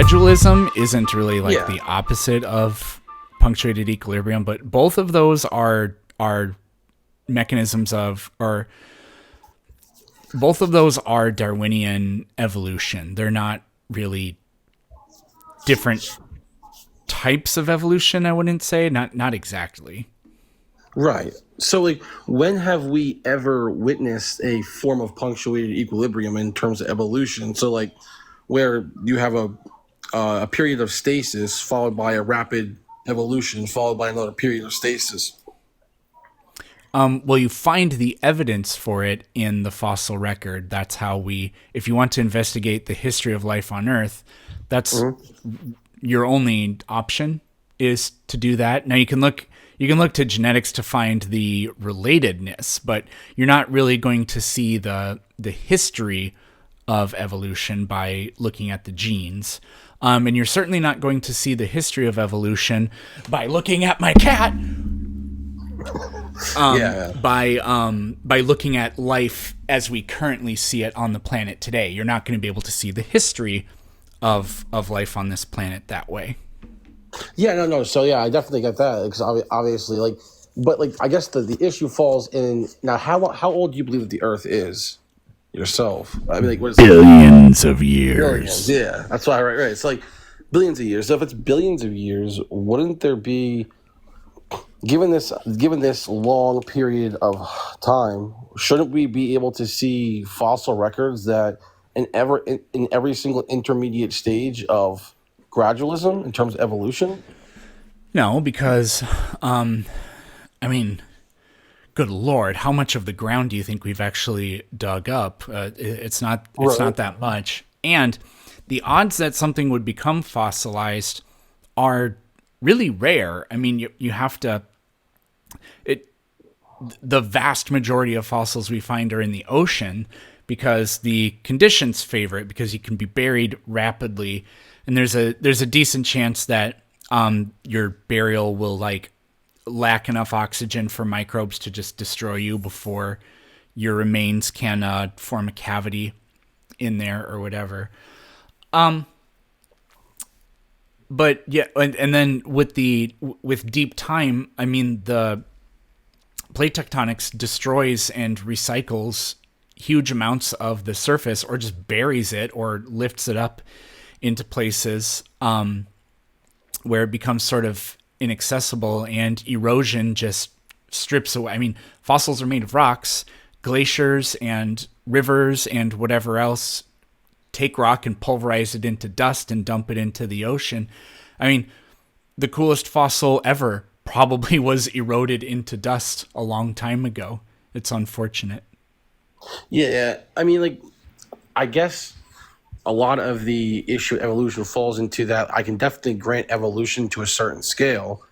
gradualism isn't really like Yeah. the opposite of punctuated equilibrium, but both of those are mechanisms of, or both of those are Darwinian evolution. They're not really different types of evolution, I wouldn't say. Not exactly. Right. So, like, when have we ever witnessed a form of punctuated equilibrium in terms of evolution? So, like, where you have a period of stasis followed by a rapid evolution followed by another period of stasis. Well, you find the evidence for it in the fossil record. That's how we, if you want to investigate the history of life on Earth, that's your only option is to do that. Now you can look to genetics to find the relatedness, but you're not really going to see the history of evolution by looking at the genes. And you're certainly not going to see the history of evolution by looking at my cat. By looking at life as we currently see it on the planet today. You're not going to be able to see the history of life on this planet that way. Yeah, no. So, yeah, I definitely get that because obviously, like, but like, I guess the issue falls in now. How old do you believe that the Earth is yourself? I mean, like, what is Billions of years. billions? Yeah, that's why. Right. It's like billions of years. So, if it's billions of years, wouldn't there be, given this long period of time, shouldn't we be able to see fossil records that in every single intermediate stage of gradualism in terms of evolution? No, because, I mean, good Lord, how much of the ground do you think we've actually dug up? It's not that much. And the odds that something would become fossilized are really rare. I mean, you have to. The vast majority of fossils we find are in the ocean because the conditions favor it, because you can be buried rapidly, and there's a decent chance that your burial will like lack enough oxygen for microbes to just destroy you before your remains can form a cavity in there or whatever. But yeah, and then with deep time, I mean, the plate tectonics destroys and recycles huge amounts of the surface, or just buries it or lifts it up into places where it becomes sort of inaccessible, and erosion just strips away. I mean, fossils are made of rocks, glaciers and rivers and whatever else take rock and pulverize it into dust and dump it into the ocean. I mean, the coolest fossil ever probably was eroded into dust a long time ago. It's unfortunate. Yeah, I mean, like, I guess a lot of the issue of evolution falls into that. I can definitely grant evolution to a certain scale,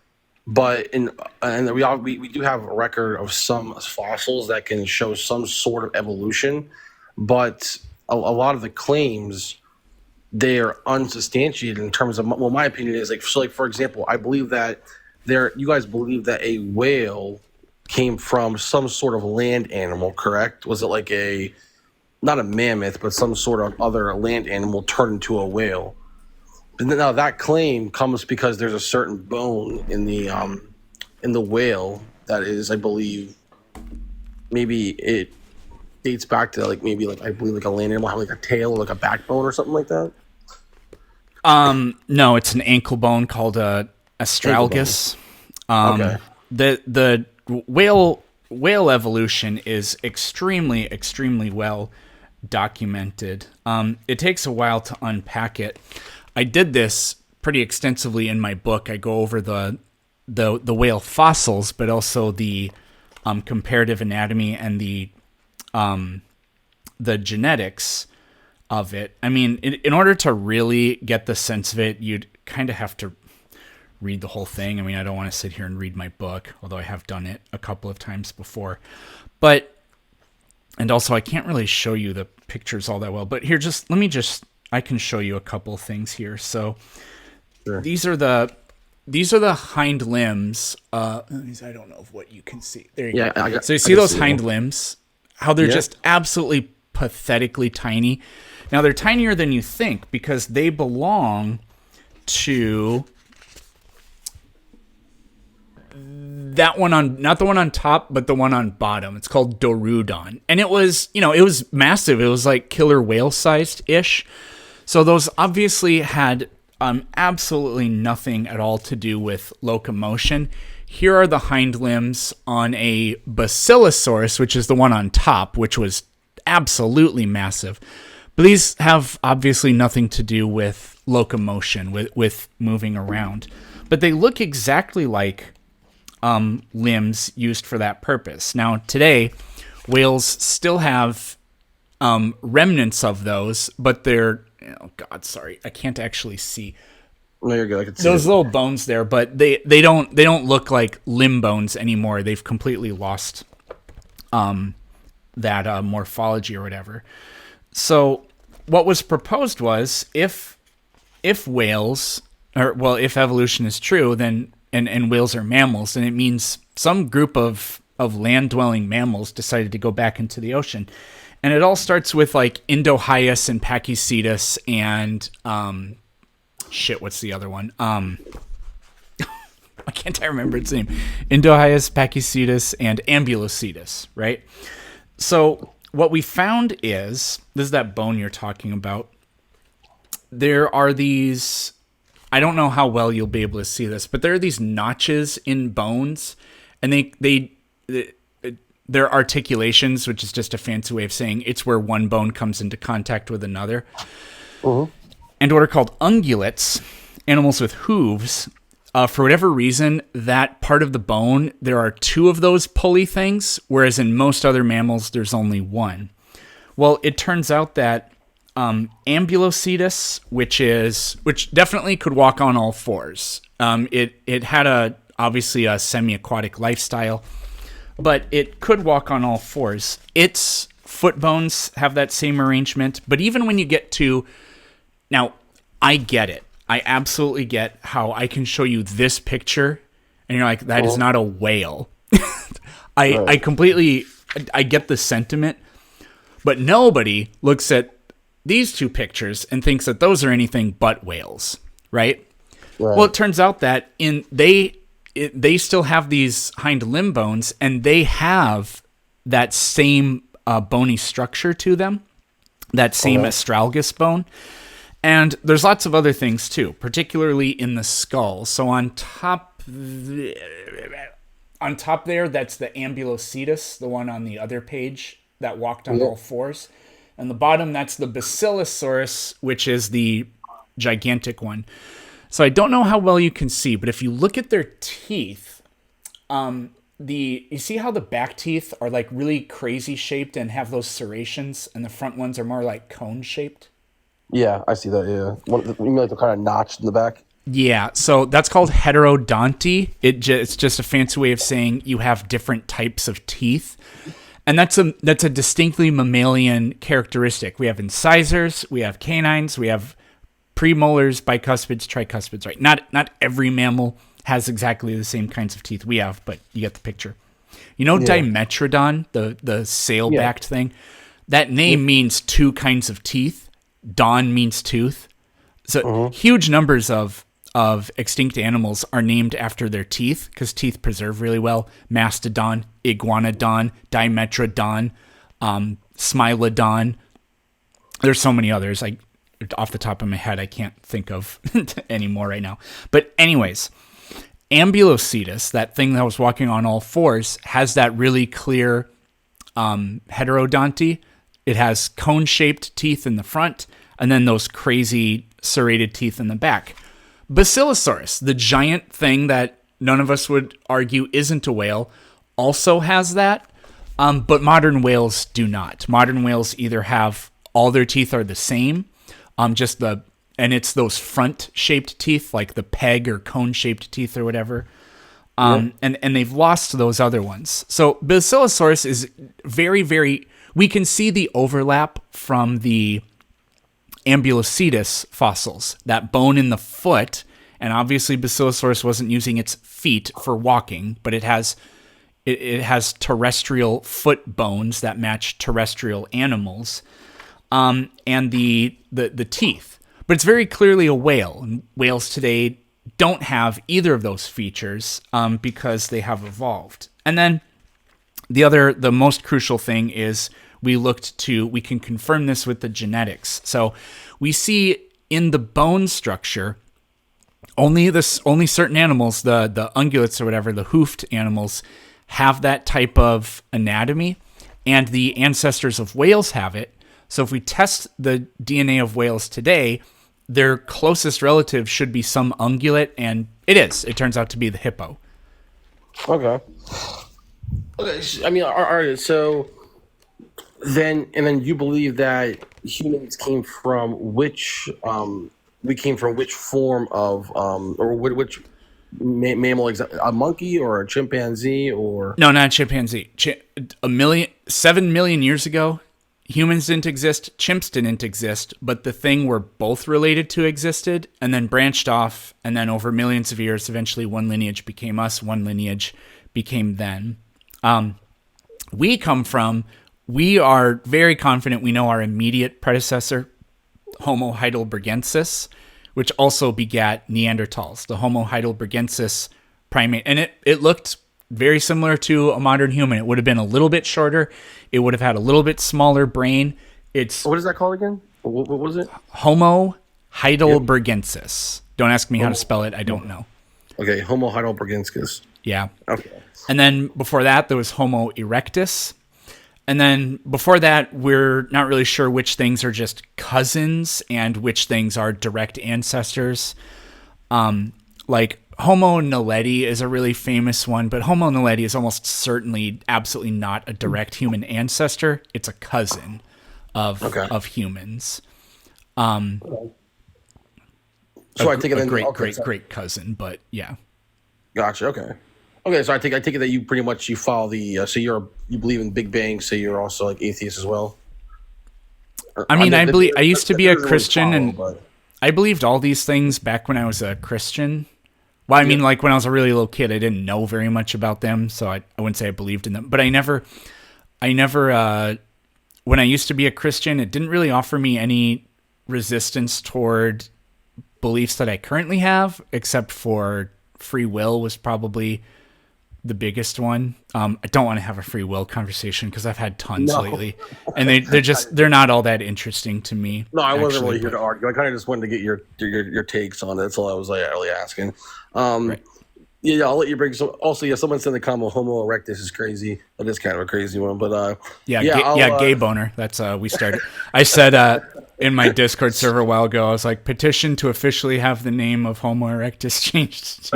but we do have a record of some fossils that can show some sort of evolution, but a lot of the claims, they are unsubstantiated in terms of, well, my opinion is like, so, like, for example, I believe that you guys believe that a whale came from some sort of land animal, correct? Was it like not a mammoth, but some sort of other land animal turned into a whale? But now that claim comes because there's a certain bone in the whale that is, I believe, maybe it dates back to like maybe like I believe like a land animal having like a tail or like a backbone or something like that. No, it's an ankle bone called a astragalus. Okay. The whale evolution is extremely well documented. It takes a while to unpack it. I did this pretty extensively in my book. I go over the whale fossils, but also the comparative anatomy and the genetics of it. I mean, in order to really get the sense of it, you'd kind of have to read the whole thing. I mean, I don't want to sit here and read my book, although I have done it a couple of times before. And also I can't really show you the pictures all that well, but here, I can show you a couple things here. So Sure. these are the hind limbs. I don't know what you can see. There you go. So you see those hind limbs, how they're just absolutely pathetically tiny. Now, they're tinier than you think because they belong to that one on, not the one on top, but the one on bottom. It's called Dorudon. And it was, it was massive. It was like killer whale sized ish. So those obviously had absolutely nothing at all to do with locomotion. Here are the hind limbs on a Basilosaurus, which is the one on top, which was absolutely massive. But these have obviously nothing to do with locomotion, with moving around. But they look exactly like limbs used for that purpose. Now, today, whales still have remnants of those, but they're, oh God, sorry, I can't actually see. No, you're good. I can see Those it. little bones there, but they don't look like limb bones anymore. They've completely lost that morphology or whatever. So what was proposed was if whales, or well, if evolution is true, then and whales are mammals, then it means some group of land-dwelling mammals decided to go back into the ocean. And it all starts with like Indohyus and Pachycetus and what's the other one? Why can't I remember its name? Indohyus, Pachycetus, and Ambulocetus, right? So what we found is, this is that bone you're talking about. There are these, I don't know how well you'll be able to see this, but there are these notches in bones, and they're articulations, which is just a fancy way of saying it's where one bone comes into contact with another. Uh-huh. And what are called ungulates, animals with hooves, for whatever reason, that part of the bone, there are two of those pulley things, whereas in most other mammals, there's only one. Well, it turns out that Ambulocetus, which definitely could walk on all fours. It had obviously a semi-aquatic lifestyle, but it could walk on all fours. Its foot bones have that same arrangement, but even when you get to, now I get it. I absolutely get how I can show you this picture, and you're like, that is not a whale. I completely, I get the sentiment, but nobody looks at these two pictures and thinks that those are anything but whales, right? Well, it turns out that they still have these hind limb bones, and they have that same bony structure to them, that same astragalus bone. And there's lots of other things too, particularly in the skull. So on top there, that's the Ambulocetus, the one on the other page that walked on all fours. And the bottom, that's the Basilosaurus, which is the gigantic one. So I don't know how well you can see, but if you look at their teeth, you see how the back teeth are like really crazy shaped and have those serrations, and the front ones are more like cone shaped? Yeah, I see that. Yeah, you mean like the kind of notched in the back? Yeah, so that's called heterodonty. It's just a fancy way of saying you have different types of teeth, and that's a distinctly mammalian characteristic. We have incisors, we have canines, we have premolars, bicuspids, tricuspids. Right? Not every mammal has exactly the same kinds of teeth we have, but you get the picture. Dimetrodon, the sail-backed thing. That name means two kinds of teeth. Don means tooth. So huge numbers of extinct animals are named after their teeth because teeth preserve really well. Mastodon, Iguanodon, Dimetrodon, Smilodon. There's so many others. Off the top of my head, I can't think of any more right now. But anyways, Ambulocetus, that thing that was walking on all fours, has that really clear heterodonty. It has cone-shaped teeth in the front, and then those crazy serrated teeth in the back. Basilosaurus, the giant thing that none of us would argue isn't a whale, also has that, but modern whales do not. Modern whales either have all their teeth are the same, and it's those front-shaped teeth, like the peg or cone-shaped teeth or whatever, and they've lost those other ones. So Basilosaurus is very, very... We can see the overlap from the Ambulocetus fossils, that bone in the foot, and obviously Basilosaurus wasn't using its feet for walking, but it has it has terrestrial foot bones that match terrestrial animals, and the teeth. But it's very clearly a whale. And whales today don't have either of those features because they have evolved. And then the most crucial thing is we can confirm this with the genetics. So we see in the bone structure, only certain animals, the ungulates or whatever, the hoofed animals, have that type of anatomy, and the ancestors of whales have it. So if we test the DNA of whales today, their closest relative should be some ungulate, and it is. It turns out to be the hippo. Okay. Okay. I mean, all right. So then you believe that humans came from which we came from which form of or which mammal? A monkey or a chimpanzee or No, not chimpanzee. 7 million years ago, humans didn't exist, chimps didn't exist, but the thing we're both related to existed and then branched off, and then over millions of years, eventually one lineage became us, one lineage became them. We are very confident we know our immediate predecessor, Homo heidelbergensis, which also begat Neanderthals, the Homo heidelbergensis primate. And it looked very similar to a modern human. It would have been a little bit shorter. It would have had a little bit smaller brain. It's what is that called again? What was it? Homo heidelbergensis. Don't ask me how to spell it. I don't know. Okay, Homo heidelbergensis. Yeah. Okay. And then before that, there was Homo erectus. And then before that, we're not really sure which things are just cousins and which things are direct ancestors. Like Homo naledi is a really famous one, but Homo naledi is almost certainly absolutely not a direct human ancestor. It's a cousin of humans. So I take it then Great cousin, but yeah. Gotcha. Okay. Okay, so I take it that you pretty much you follow the you believe in Big Bang, so you're also like atheist as well. I used to be a Christian, and I believed all these things back when I was a Christian. Well, I mean, like when I was a really little kid, I didn't know very much about them, so I wouldn't say I believed in them. But I never, when I used to be a Christian, it didn't really offer me any resistance toward beliefs that I currently have, except for free will was probably the biggest one. I don't want to have a free will conversation because I've had tons lately, and they're not all that interesting to me. No, I wasn't really here to argue. I kind of just wanted to get your takes on it. That's all I was like really asking. Right. Yeah, I'll let you bring. So also, someone sent the comment Homo erectus is crazy. That is kind of a crazy one, but gay boner. That's we started. I said in my Discord server a while ago, I was like, petition to officially have the name of Homo erectus changed.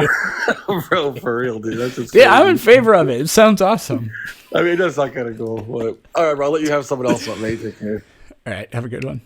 Bro, for real, dude. That's just I'm in favor of it. It sounds awesome. I mean, that's not kind of cool. But, all right, bro. I'll let you have someone else on. Mate, take care. All right, have a good one.